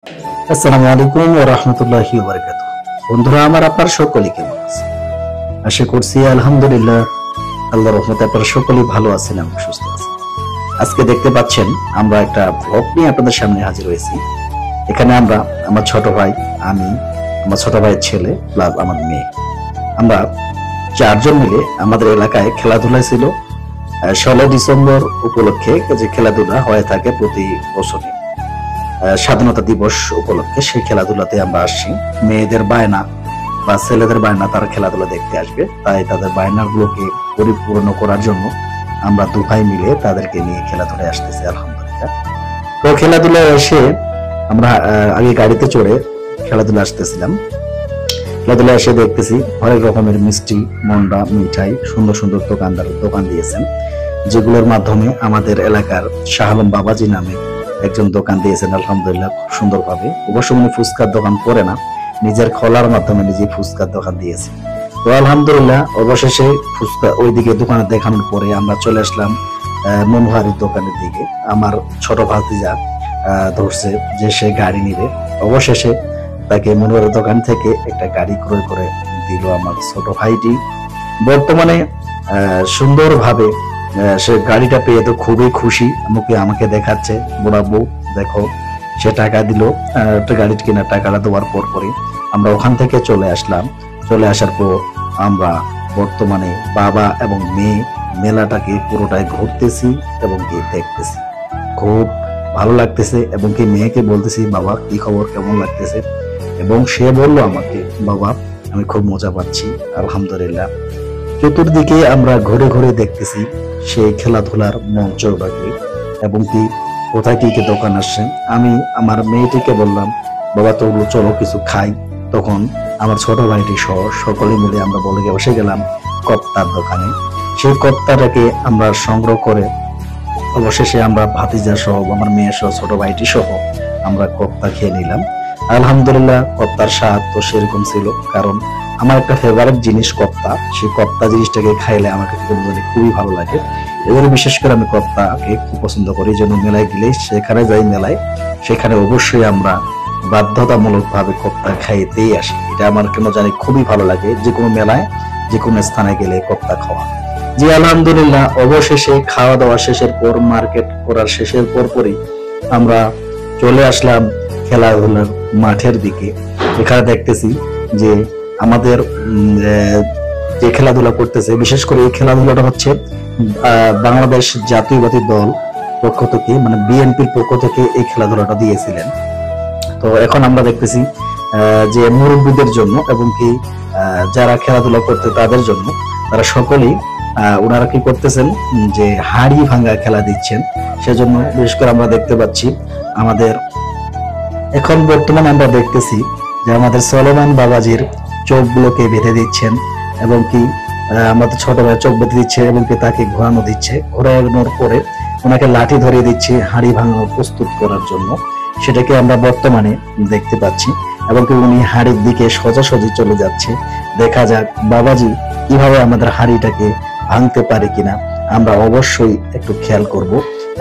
আসসালামু আলাইকুম ওয়া রাহমাতুল্লাহি ওয়া বারাকাতুহু। বন্ধুরা আমার, আপনারা সকলেই কেমন আছেন? আশা করছি আলহামদুলিল্লাহ আল্লাহর রহমতে আপনারা সকলেই ভালো আছেন এবং সুস্থ আছেন। আজকে দেখতে পাচ্ছেন আমরা একটা ব্লগ নিয়ে আপনাদের সামনে হাজির হয়েছি। এখানে আমরা, আমার ছোট ভাই, আমি, আমার ছোট ভাইয়ের ছেলে প্লাস আমার মেয়ে, আমরা চারজন মিলে আমাদের এলাকায় খেলাধুলা ছিল। 16 ডিসেম্বর উপলক্ষে যে খেলাধুলা হয়ে থাকে প্রতি বছরে, স্বাধীনতা দিবস উপলক্ষে সেই খেলাধুলাতে আমরা আসছি। মেয়েদের বায়না বা ছেলেদের বায়না, তারা খেলাধুলা দেখতে আসবে, তাই তাদের বায়নাগুলোকে পরিপূর্ণ করার জন্য আমরা দু ভাই মিলে তাদেরকে নিয়ে খেলাধুলায় আসতেছি আলহামদুলিল্লাহ। তো খেলাধুলায় এসে আমরা আগে গাড়িতে চড়ে খেলাধুলা আসতেছিলাম। খেলাধুলায় এসে দেখতেছি অনেক রকমের মিষ্টি, মন্ডা, মিঠাই, সুন্দর সুন্দর দোকানদার দোকান দিয়েছেন, যেগুলোর মাধ্যমে আমাদের এলাকার শাহ আলম বাবাজি নামে একজন দোকান দিয়েছেন আলহামদুলিল্লাহ খুব সুন্দরভাবে। অবশ্য উনি ফুচকার দোকান করে না, নিজের খোলার মাধ্যমে নিজে ফুচকার দোকান দিয়েছে। তো আলহামদুলিল্লাহ অবশেষে ফুচকা ওইদিকে দোকানে দেখানোর পরে আমরা চলে আসলাম মনোহারির দোকানের দিকে। আমার ছোট ভাতিজা ধরছে যে সে গাড়ি নিবে। অবশেষে তাকে মনোহারির দোকান থেকে একটা গাড়ি ক্রয় করে দিল আমার ছোট ভাইটি। বর্তমানে সুন্দরভাবে সে গাড়িটা পেয়ে তো খুবই খুশি, আমাকে দেখাচ্ছে, বড় বউ দেখো, সে টাকা দিল। গাড়ি কেনার টাকাটা দেওয়ার পর পরে আমরা ওখান থেকে চলে আসলাম। চলে আসার পর আমরা বর্তমানে বাবা এবং মেয়ে মেলাটাকে পুরোটাই ঘুরতেছি এবং কি দেখতেছি। খুব ভালো লাগতেছে এবং কি মেয়েকে বলতেছি, বাবা কি খবর, কেমন লাগতেছে? এবং সে বলল আমাকে, বাবা আমি খুব মজা পাচ্ছি আলহামদুলিল্লাহ। চতুর্দিকে আমরা ঘুরে ঘুরে দেখতেছি সেই খেলাধুলার মঞ্চটাকে এবং কি কোথায় কি কি দোকান আসছে। আমি আমার মেয়েটিকে বললাম, বাবা তো চলো কিছু খাই। তখন আমার ছোট ভাইটি সহ সকলে মিলে আমরা বসে গেলাম কপ্তার দোকানে। সেই কপ্তাটাকে আমরা সংগ্রহ করে অবশেষে আমরা ভাতিজা সহ, আমার মেয়ে সহ, ছোট ভাইটি সহ আমরা কপ্তা খেয়ে নিলাম আলহামদুলিল্লাহ। কপ্তার স্বাদ তো সেরকম ছিল, কারণ আমার একটা ফেভারিট জিনিস কপ্তা। সেই কপ্তা জিনিসটাকে খাইলে আমাকে খুবই ভালো লাগে। এবারে বিশেষ করে আমি কপ্তাকে খুব পছন্দ করি, এই জন্য মেলায় গেলে সেখানে যাই মেলায়, সেখানে অবশ্যই আমরা বাধ্যতামূলক ভাবে কপ্তা খাইতেই আসি। এটা আমার কেন জানি খুবই ভালো লাগে, যে কোনো মেলায় যে কোনো স্থানে গেলে কপ্তা খাওয়া। জি আলহামদুলিল্লাহ অবশেষে খাওয়া দাওয়া শেষের পর, মার্কেট করার শেষের পরই আমরা চলে আসলাম খেলাধুলার মাঠের দিকে। এখানে দেখতেছি যে আমাদের যে খেলাধুলা করতেছে, বিশেষ করে এই খেলাধুলাটা হচ্ছে বাংলাদেশ জাতীয়বাদী দল পক্ষ থেকে, মানে বিএনপির পক্ষ থেকে এই খেলাধুলাটা দিয়েছিলেন। তো এখন আমরা দেখতেছি যে মুরব্বীদের জন্য এবং কি যারা খেলাধুলা করতে তাদের জন্য, তারা সকলেই ওনারা কি করতেছেন যে হাড়ি ভাঙা খেলা দিচ্ছেন। সেজন্য বিশেষ করে আমরা দেখতে পাচ্ছি আমাদের এখন বর্তমানে আমরা দেখতেছি যে আমাদের সলেমান বাবাজির চোখগুলোকে বেঁধে দিচ্ছেন এবং কি আমাদের ছোট ভাই চোখ বেঁধে দিচ্ছে এবং কি তাকে ঘোরানো দিচ্ছে। ঘোরানোর পরে ওনাকে লাঠি ধরিয়ে দিচ্ছে হাড়ি ভাঙানো প্রস্তুত করার জন্য। সেটাকে আমরা বর্তমানে দেখতে পাচ্ছি এবং কি উনি হাড়ির দিকে সোজাসুজি চলে যাচ্ছে। দেখা যাক বাবাজি কিভাবে আমাদের হাড়িটাকে ভাঙতে পারে কিনা, আমরা অবশ্যই একটু খেয়াল করব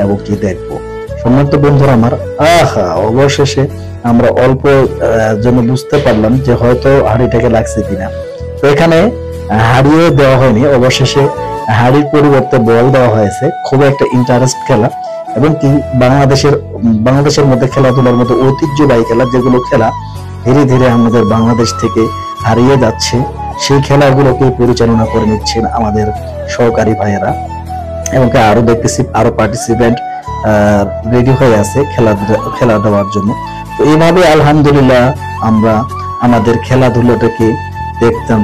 এবং কি দেখবো। সম্মানিত বন্ধুরা আমার, অবশেষে আমরা অল্প জন্য বুঝতে পারলাম যে হয়তো হাড়িটাকে লাগছে কিনা। তো এখানে হাড়িও দেওয়া হয়নি, অবশেষে হাড়ির পরিবর্তে বল দেওয়া হয়েছে। খুব একটা ইন্টারেস্ট খেলা এবং কি বাংলাদেশের মধ্যে খেলাধুলার মধ্যে ঐতিহ্যবাহী খেলা, যেগুলো খেলা ধীরে ধীরে আমাদের বাংলাদেশ থেকে হারিয়ে যাচ্ছে, সেই খেলাগুলোকে পরিচালনা করে নিচ্ছেন আমাদের সহকারী ভাইয়েরা। এবং আরো দেখতেছি আরো পার্টিসিপেন্ট রেডি হয়ে আছে খেলা দেওয়ার জন্য। তো এইভাবে আলহামদুলিল্লাহ আমরা আমাদের খেলাধুলাটাকে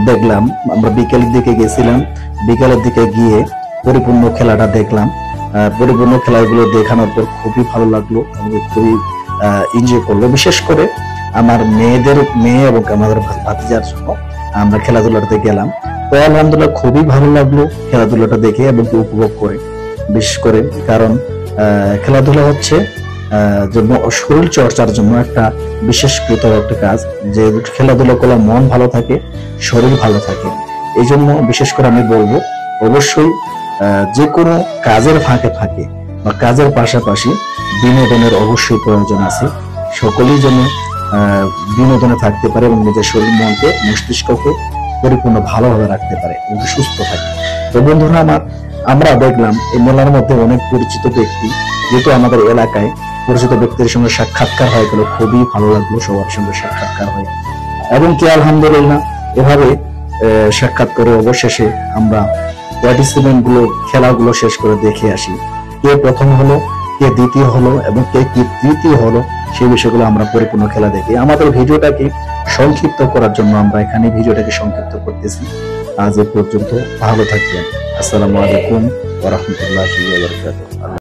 দেখলাম। আমরা বিকেলের দিকে গেছিলাম, বিকেলের দিকে গিয়ে পরিপূর্ণ খেলাটা দেখলাম। পরিপূর্ণ খেলাগুলো দেখানোর পর খুবই ভালো লাগলো, আমাদের খুবই এনজয় করলো। বিশেষ করে আমার মেয়ে এবং আমাদের ভাতিজার জন্য আমরা খেলাধুলাটাতে গেলাম। তো আলহামদুলিল্লাহ খুবই ভালো লাগলো খেলাধুলাটা দেখে এবং উপভোগ করে। বিশেষ করে কারণ খেলাধুলা হচ্ছে শরীর চর্চার জন্য একটা বিশেষকৃত একটা কাজ, যে খেলাধুলা করলে মন ভালো থাকে, শরীর ভালো থাকে। এই জন্য বিশেষ করে আমি বলবো অবশ্যই যে কোনো কাজের ফাঁকে ফাঁকে বা কাজের পাশাপাশি বিনোদনের অবশ্যই প্রয়োজন আছে। সকলেই যেন বিনোদনে থাকতে পারে এবং নিজের শরীর মনকে মস্তিষ্ককে পরিপূর্ণ ভালোভাবে রাখতে পারে এবং সুস্থ থাকে। তো বন্ধুরা আমরা দেখলাম এই মেলার মধ্যে অনেক পরিচিত ব্যক্তি, যেহেতু আমাদের এলাকায় পরিচিত ব্যক্তির সঙ্গে সাক্ষাৎকার হয়ে গেল, খুবই ভালো লাগলো সবার সঙ্গে সাক্ষাৎকার হয় এবং কি আলহামদুলিল্লাহ এভাবে সাক্ষাৎ করে অবশেষে আমরা পার্টিসিপেন্ট গুলো খেলাগুলো শেষ করে দেখে আসি, কে প্রথম হলো, কে দ্বিতীয় হলো এবং কে তৃতীয় হলো, সেই বিষয়গুলো আমরা পরিপূর্ণ খেলা দেখি। আমাদের ভিডিওটাকে সংক্ষিপ্ত করার জন্য আমরা এখানে ভিডিওটাকে সংক্ষিপ্ত করতেছি। আজ এ পর্যন্ত, ভালো থাকবেন। আসসালামু আলাইকুম ওয়া রাহমাতুল্লাহি ওয়া বারাকাতুহু।